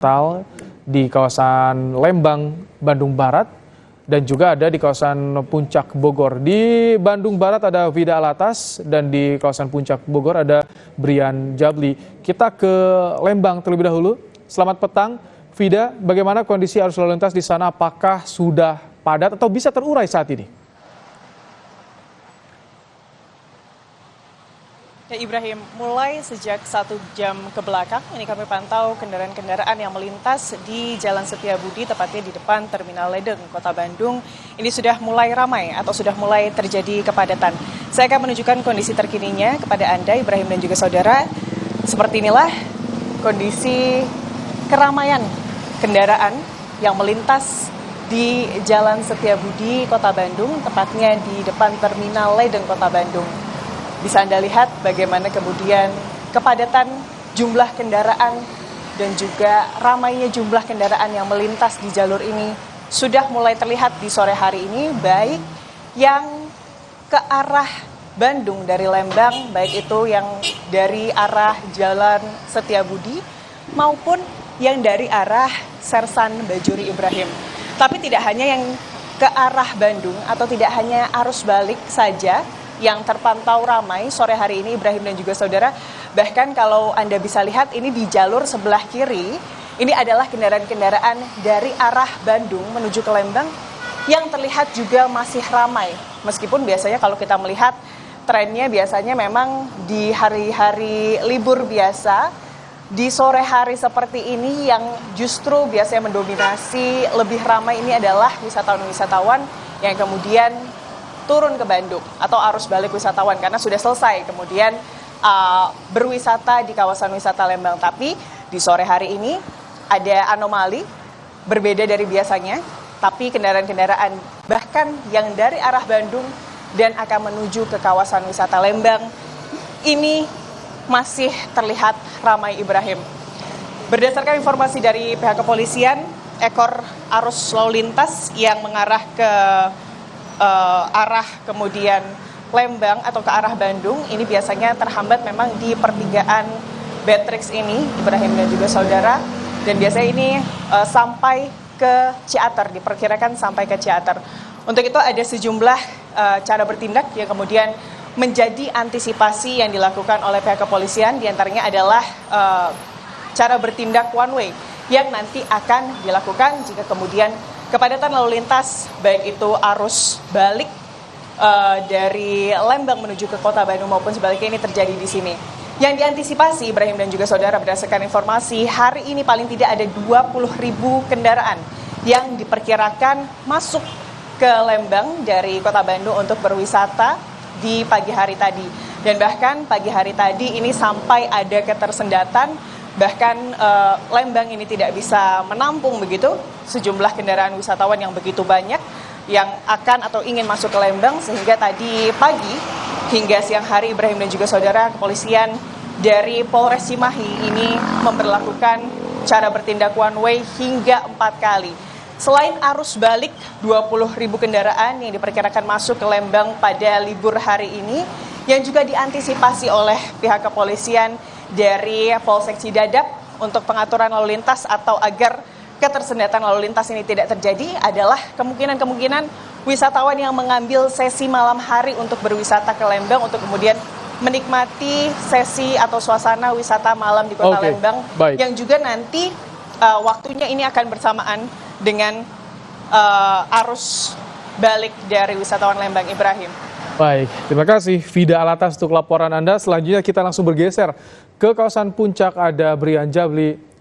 di kawasan Lembang, Bandung Barat, dan juga ada di kawasan Puncak Bogor. Di Bandung Barat ada Vida Alatas dan di kawasan Puncak Bogor ada Brian Jabli. Kita ke Lembang terlebih dahulu. Selamat petang, Vida. Bagaimana kondisi arus lalu lintas di sana? Apakah sudah padat atau bisa terurai saat ini? Ya Ibrahim, mulai sejak 1 jam ke belakang, ini kami pantau kendaraan-kendaraan yang melintas di Jalan Setiabudi, tepatnya di depan Terminal Ledeng, Kota Bandung. Ini sudah mulai ramai atau sudah mulai terjadi kepadatan. Saya akan menunjukkan kondisi terkininya kepada Anda, Ibrahim dan juga saudara. Seperti inilah kondisi keramaian kendaraan yang melintas di Jalan Setiabudi, Kota Bandung, tepatnya di depan Terminal Ledeng, Kota Bandung. Bisa Anda lihat bagaimana kemudian kepadatan jumlah kendaraan dan juga ramainya jumlah kendaraan yang melintas di jalur ini sudah mulai terlihat di sore hari ini, baik yang ke arah Bandung dari Lembang, baik itu yang dari arah Jalan Setiabudi maupun yang dari arah Sersan Bajuri Ibrahim. Tapi tidak hanya yang ke arah Bandung atau tidak hanya arus balik saja yang terpantau ramai sore hari ini, Ibrahim dan juga saudara. Bahkan kalau Anda bisa lihat ini di jalur sebelah kiri, ini adalah kendaraan-kendaraan dari arah Bandung menuju ke Lembang yang terlihat juga masih ramai. Meskipun biasanya kalau kita melihat trennya biasanya memang di hari-hari libur biasa, di sore hari seperti ini yang justru biasanya mendominasi lebih ramai ini adalah wisatawan-wisatawan yang kemudian turun ke Bandung atau arus balik wisatawan karena sudah selesai kemudian berwisata di kawasan wisata Lembang. Tapi di sore hari ini ada anomali berbeda dari biasanya, tapi kendaraan-kendaraan bahkan yang dari arah Bandung dan akan menuju ke kawasan wisata Lembang ini masih terlihat ramai, Ibrahim. Berdasarkan informasi dari pihak kepolisian, ekor arus lalu lintas yang mengarah ke arah kemudian Lembang atau ke arah Bandung ini biasanya terhambat memang di pertigaan Beatrix ini, Ibrahim dan juga saudara, dan biasanya ini sampai ke Ciater, diperkirakan sampai ke Ciater. Untuk itu ada sejumlah cara bertindak yang kemudian menjadi antisipasi yang dilakukan oleh pihak kepolisian, diantaranya adalah cara bertindak one way yang nanti akan dilakukan jika kemudian kepadatan lalu lintas, baik itu arus balik dari Lembang menuju ke Kota Bandung maupun sebaliknya ini terjadi di sini. Yang diantisipasi, Ibrahim dan juga saudara, berdasarkan informasi, hari ini paling tidak ada 20.000 kendaraan yang diperkirakan masuk ke Lembang dari Kota Bandung untuk berwisata di pagi hari tadi. Dan bahkan pagi hari tadi ini sampai ada ketersendatan, bahkan Lembang ini tidak bisa menampung begitu sejumlah kendaraan wisatawan yang begitu banyak yang akan atau ingin masuk ke Lembang, sehingga tadi pagi hingga siang hari, Ibrahim dan juga saudara, kepolisian dari Polres Cimahi ini memberlakukan cara bertindak one way hingga 4 kali. Selain arus balik 20.000 kendaraan yang diperkirakan masuk ke Lembang pada libur hari ini, yang juga diantisipasi oleh pihak kepolisian dari Polsek Cidadap untuk pengaturan lalu lintas atau agar ketersendatan lalu lintas ini tidak terjadi adalah kemungkinan wisatawan yang mengambil sesi malam hari untuk berwisata ke Lembang untuk kemudian menikmati sesi atau suasana wisata malam di Kota Lembang. Baik. Yang juga nanti waktunya ini akan bersamaan dengan arus balik dari wisatawan Lembang, Ibrahim. Baik, terima kasih Vida Alatas untuk laporan Anda. Selanjutnya kita langsung bergeser ke kawasan Puncak, ada Brian Jabli.